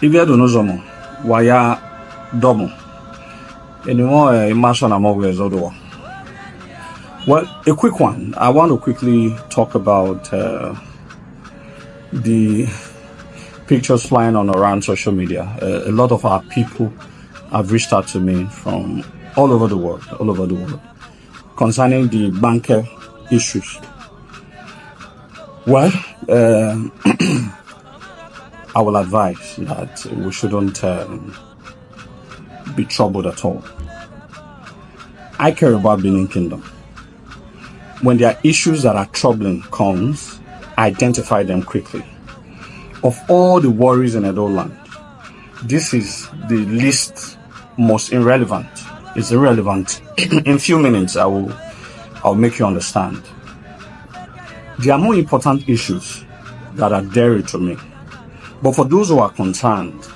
Ivia donozomo, waya domo. Anymore immersion among odo. Well, a quick one. I want to quickly talk about the pictures flying on around social media. A lot of our people have reached out to me from all over the world, concerning the Igbanke issues. Well, I will advise that we shouldn't be troubled at all. I care about Benin Kingdom. When there are issues that are troubling comes, identify them quickly. Of all the worries in Edo land, this is the least most irrelevant. It's irrelevant. In a few minutes, I'll make you understand. There are more important issues that are dear to me. But for those who are concerned,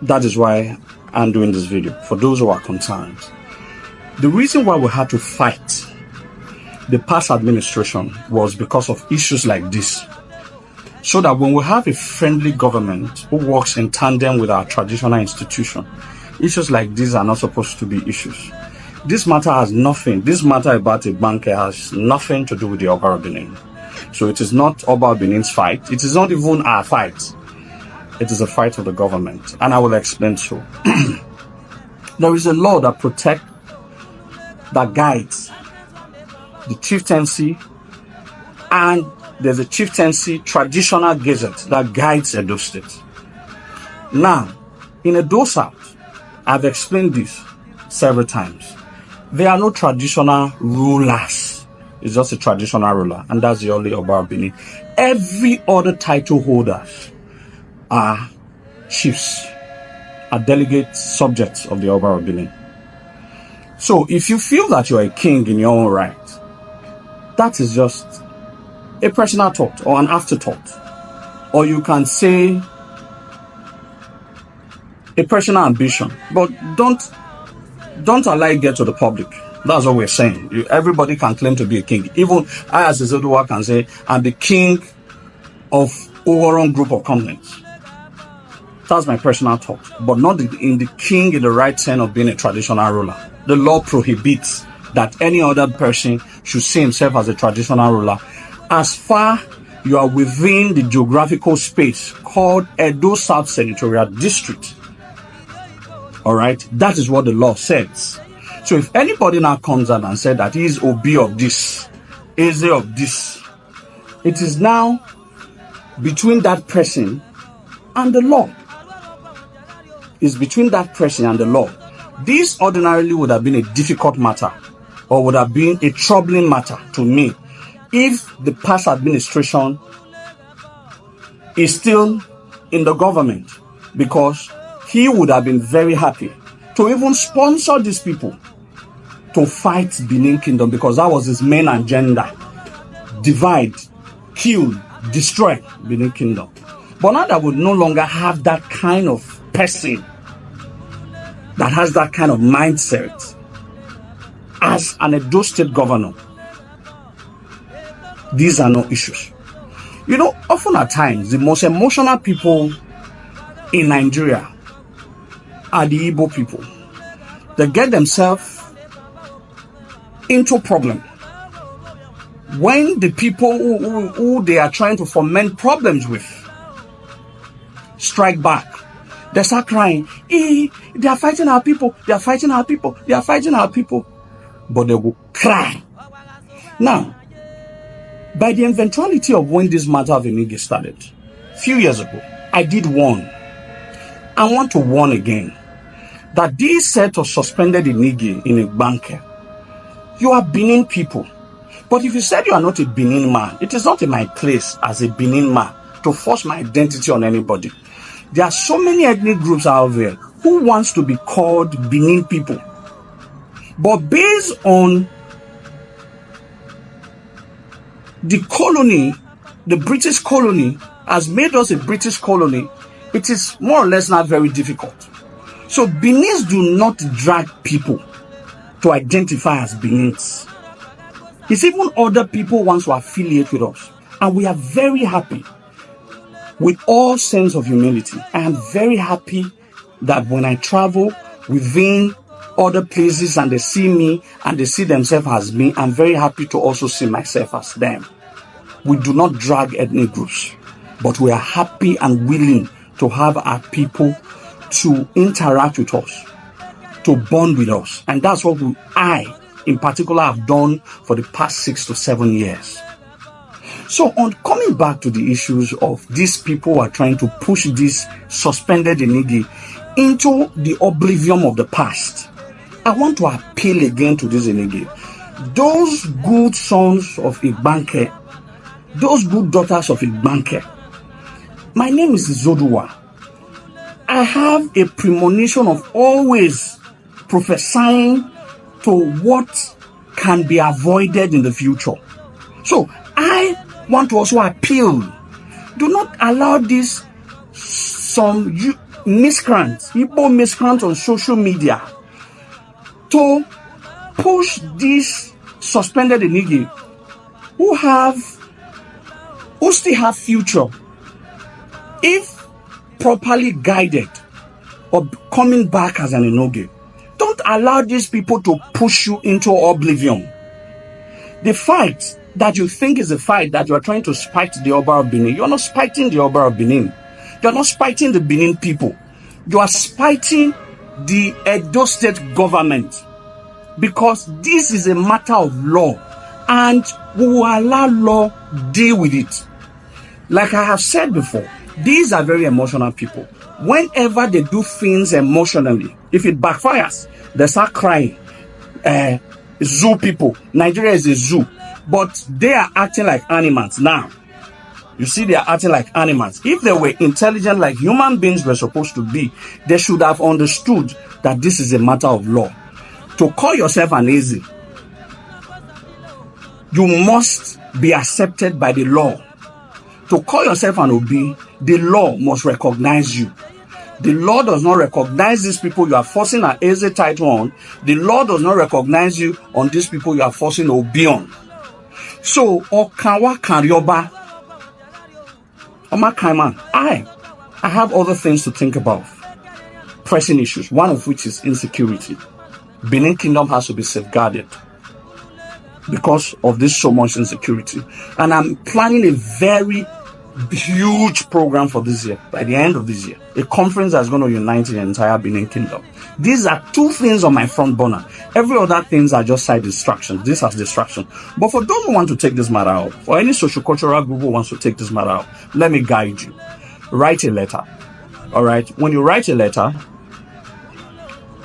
that is why I'm doing this video. For those who are concerned, the reason why we had to fight the past administration was because of issues like this. So that when we have a friendly government who works in tandem with our traditional institution, issues like these are not supposed to be issues. This matter about Igbanke has nothing to do with the Oba of Benin. So it is not Oba Benin's fight. It is not even our fight. It is a fight of the government. And I will explain so. There is a law that guides the chieftaincy, and there's a chieftaincy traditional gazette that guides Edo State. Now, in Edo South, I've explained this several times. There are no traditional rulers. It's just a traditional ruler, and that's the only Oba of Benin. Every other title holders are chiefs, are delegate subjects of the Oba of Benin. So if you feel that you're a king in your own right, that is just a personal thought or an afterthought. Or you can say a personal ambition, but don't allow it get to the public. That's what we're saying. Everybody can claim to be a king. Even I as a Zodowa can say, I'm the king of Oworon group of companies. That's my personal thought, but not in the king in the right sense of being a traditional ruler. The law prohibits that any other person should see himself as a traditional ruler as far you are within the geographical space called Edo South Senatorial District. All right, that is what the law says. So if anybody now comes out and said that he is Obi of this, Eze of this, it is now between that person and the law. It's between that person and the law. This ordinarily would have been a difficult matter, or would have been a troubling matter to me if the past administration is still in the government, because he would have been very happy to even sponsor these people to fight Benin Kingdom, because that was his main agenda: divide, kill, destroy Benin Kingdom. But now that we no longer have that kind of person that has that kind of mindset as an Edo State governor, these are no issues. You know, often at times, the most emotional people in Nigeria are the Igbo people. They get themselves into problem when the people who they are trying to foment problems with strike back. They start crying, they are fighting our people, they are fighting our people, they are fighting our people. But they will cry. Now, by the eventuality of when this matter of Enigies started, a few years ago, I did warn. I want to warn again that this set of suspended Enigies in Igbanke, you are Benin people. But if you said you are not a Benin man, it is not in my place as a Benin man to force my identity on anybody. There are so many ethnic groups out there who wants to be called Benin people. But based on the colony, the British colony has made us a British colony, it is more or less not very difficult. So Benin's do not drag people to identify as Benins. It's even other people wants to affiliate with us. And we are very happy with all sense of humility. I am very happy that when I travel within other places and they see me and they see themselves as me, I'm very happy to also see myself as them. We do not drag ethnic groups, but we are happy and willing to have our people to interact with us, to bond with us. And that's what I, in particular, have done for the past 6 to 7 years. So on coming back to the issues of these people who are trying to push this suspended Enigies into the oblivion of the past, I want to appeal again to this Enigies. Those good sons of Igbanke, those good daughters of Igbanke, my name is Zodua. I have a premonition of always prophesying to what can be avoided in the future. So I want to also appeal. Do not allow this some miscreants, Igbo miscreants on social media to push this suspended Enigies who still have future if properly guided or coming back as an Enigies. Don't allow these people to push you into oblivion. The fight that you think is a fight that you are trying to spite the Oba of Benin, you are not spiting the Oba of Benin. You are not spiting the Benin people. You are spiting the Edo State government, because this is a matter of law and we will allow law deal with it. Like I have said before, these are very emotional people. Whenever they do things emotionally, if it backfires, they start crying. Zoo people. Nigeria is a zoo, but they are acting like animals now. You see, they are acting like animals. If they were intelligent like human beings were supposed to be, they should have understood that this is a matter of law. To call yourself an Eze, you must be accepted by the law. To call yourself an Obi, the law must recognize you. The law does not recognize these people you are forcing an Eze title on. The law does not recognize you on these people you are forcing Obi on. So, Okawa Karyoba, I have other things to think about. Pressing issues, one of which is insecurity. Benin Kingdom has to be safeguarded because of this so much insecurity. And I'm planning a very huge program for this year, by the end of this year. A conference that's going to unite the entire Benin Kingdom. These are two things on my front burner. Every other things are just side distractions. This has distraction. But for those who want to take this matter out, for any socio-cultural group who wants to take this matter out, let me guide you. Write a letter. All right. When you write a letter,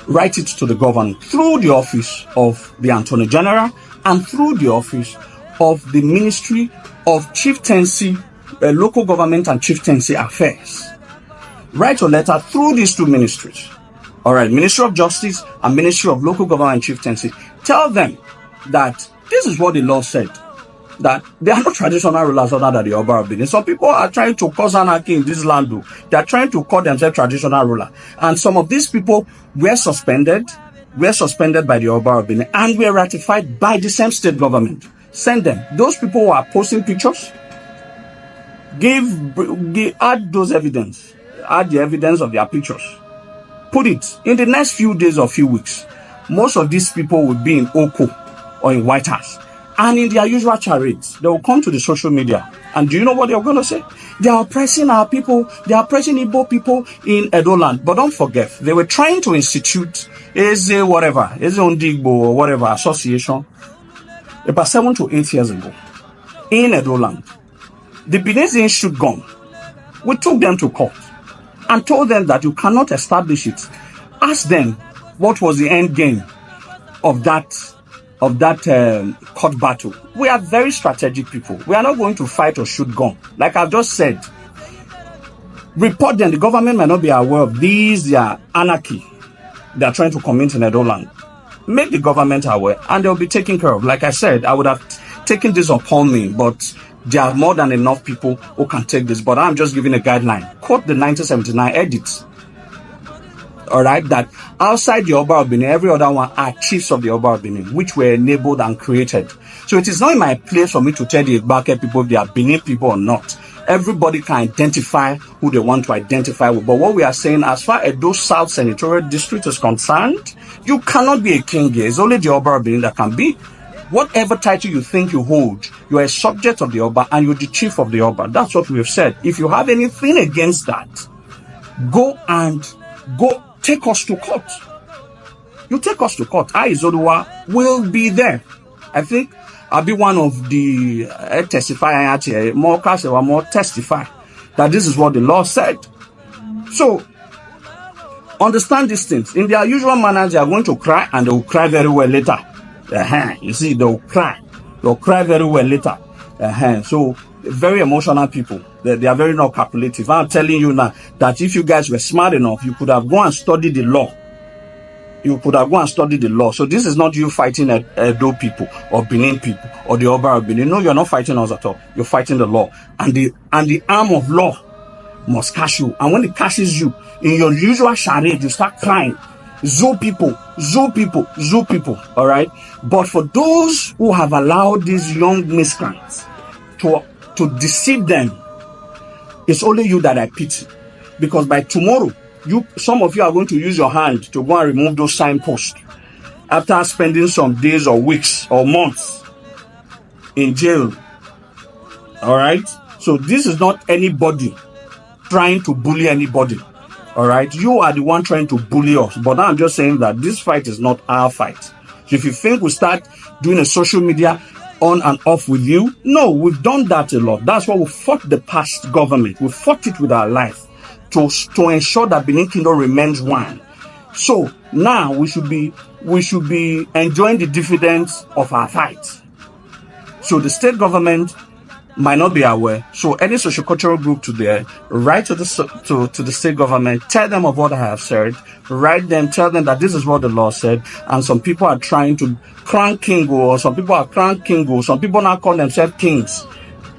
write it to the government through the office of the Attorney General and through the office of the Ministry of Chieftaincy, Local Government and Chieftaincy Affairs. Write a letter through these two ministries. All right, Ministry of Justice and Ministry of Local Government and Chieftaincy. Tell them that this is what the law said, that they are not traditional rulers other than the Oba of Benin. Some people are trying to cause anarchy in this land. They are trying to call themselves traditional ruler. And some of these people were suspended by the Oba of Benin and were ratified by the same state government. Send them. Those people who are posting pictures, add those evidence. Add the evidence of their pictures. Put it in the next few days or few weeks. Most of these people will be in Oko or in White House. And in their usual charades, they will come to the social media. And do you know what they are going to say? They are oppressing our people. They are oppressing Igbo people in Edo land. But don't forget, they were trying to institute Eze Ondigbo or whatever association about 7 to 8 years ago in Edo land. The Benin shoot gun. We took them to court and told them that you cannot establish it. Ask them what was the end game of that court battle. We are very strategic people. We are not going to fight or shoot gun. Like I've just said, report them. The government may not be aware of these. They are anarchy. They are trying to commit in Edo land. Make the government aware and they'll be taken care of. Like I said, I would have taken this upon me, but there are more than enough people who can take this. But I'm just giving a guideline. Quote the 1979 edits. All right, that outside the Oba of Benin, every other one are chiefs of the Oba of Benin, which were enabled and created. So it is not in my place for me to tell the Igbanke people if they are Benin people or not. everybody can identify who they want to identify with. But what we are saying, as far as those South Senatorial District is concerned, you cannot be a king here. It's only the Oba of Benin that can be. Whatever title you think you hold, you are a subject of the Oba and you're the chief of the Oba. That's what we have said. If you have anything against that, go take us to court. You take us to court. I, Izoduwa, will be there. I think I'll be one of the testifying, more testify that this is what the law said. So, understand these things. In their usual manner, they are going to cry, and they will cry very well later. You see, they will cry. They'll cry very well later. So, very emotional people. They are very not calculative. I'm telling you now that if you guys were smart enough, you could have gone and studied the law. You could have gone and studied the law. So this is not you fighting Edo people or Benin people or the Oba of Benin. No, you're not fighting us at all. You're fighting the law. And the arm of law must catch you. And when it catches you, in your usual charade, you start crying. Zoo people. All right? But for those who have allowed these young miscreants to deceive them, it's only you that I pity. Because by tomorrow, some of you are going to use your hand to go and remove those signposts after spending some days or weeks or months in jail. All right? So this is not anybody trying to bully anybody. All right? You are the one trying to bully us. But now I'm just saying that this fight is not our fight. So if you think we start doing a social media on and off with you, no, we've done that a lot. That's why we fought the past government. We fought it with our life. To ensure that Benin Kingdom remains one. So now we should be enjoying the dividends of our fight. So the state government might not be aware. So any sociocultural group today, write to the state government, tell them of what I have said, tell them that this is what the law said, and some people are trying to crown Kingo, or some people are crown Kingo, some people now call themselves kings.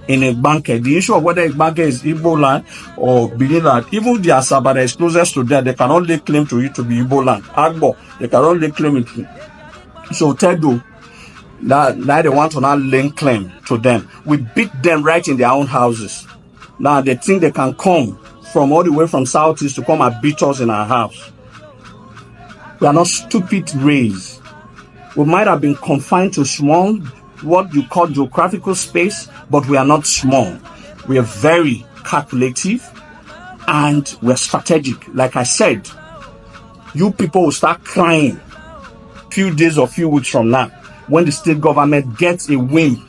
In Igbanke, the issue of whether Igbanke is Igbo land or Benin land, even the Asaba that is closest to there, they can only claim to it to be Igbo land. Agbo, they can only claim it. So Tedo, that they want to now link claim to them. We beat them right in their own houses. Now they think they can come from all the way from Southeast to come and beat us in our house. We are not stupid race. We might have been confined to small, what you call geographical space, but we are not small. We are very calculative and we're strategic. Like I said, you people will start crying few days or few weeks from now when the state government gets a whim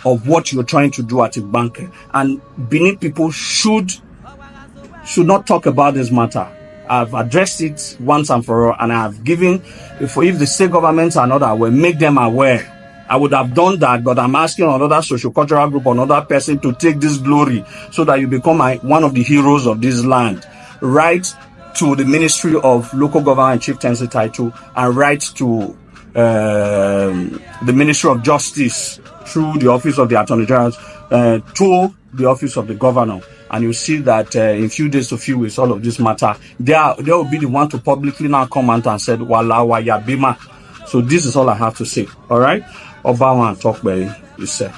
of what you're trying to do at Igbanke. And Benin people should not talk about this matter. I've addressed it once and for all, and I've given, if the state governments are not aware, make them aware. I would have done that, but I'm asking another sociocultural group, another person to take this glory so that you become one of the heroes of this land. Write to the Ministry of Local Government and Chieftaincy title, and write to the Ministry of Justice through the Office of the Attorney General, to the Office of the Governor. And you see that in few days to few weeks, all of this matter, they will be the one to publicly now comment and said, Wala wa ya bima. So this is all I have to say. All right? Obama talk by you said.